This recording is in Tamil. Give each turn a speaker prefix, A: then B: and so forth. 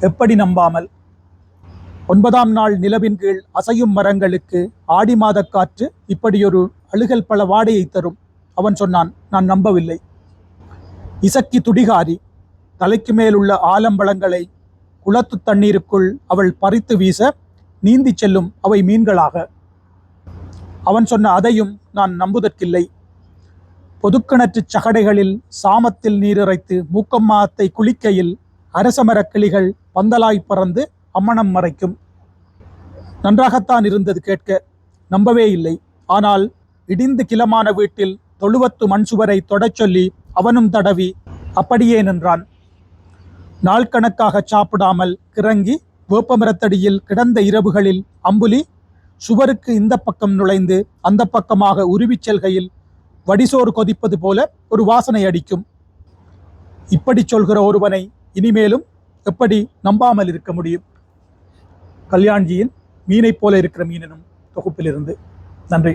A: எப்படி நம்பாமல்? 9ஆம் நாள் நிலவின் கீழ் அசையும் மரங்களுக்கு ஆடி மாதக் காற்று இப்படியொரு அழுகல் பழ வாடையை தரும். அவன் சொன்னான். நான் நம்பவில்லை. இசக்கி துடிகாரி தலைக்கு மேலுள்ள ஆலம்பழங்களை குளத்து தண்ணீருக்குள் அவள் பறித்து வீச நீந்தி செல்லும் அவை மீன்களாக. அவன் சொன்ன அதையும் நான் நம்புதற்கில்லை. பொதுக்கிணற்று சகடைகளில் சாமத்தில் நீரிறைத்து மூக்கம்மாத்தை குளிக்கையில் அரசமரக் கிளிகள் பந்தலாய் பறந்து அம்மணம் மறைக்கும். நன்றாகத்தான் இருந்தது கேட்க. நம்பவே இல்லை. ஆனால் இடிந்து கிளமான வீட்டில் தொழுவத்து மண் சுவரை தொடச் சொல்லி அவனும் தடவி அப்படியே நின்றான். நாள் கணக்காக சாப்பிடாமல் கிறங்கி வேப்பமரத்தடியில் கிடந்த இரவுகளில் அம்புலி சுவருக்கு இந்த பக்கம் நுழைந்து அந்த பக்கமாக உருவிச் செல்கையில் வடிசோறு கொதிப்பது போல ஒரு வாசனை அடிக்கும். இப்படி சொல்கிற ஒருவனை இனிமேலும் எப்படி நம்பாமல் இருக்க முடியும்? கல்யாண்ஜியின் மீனைப் போல இருக்கிற மீனெனும் தொகுப்பிலிருந்து. நன்றி.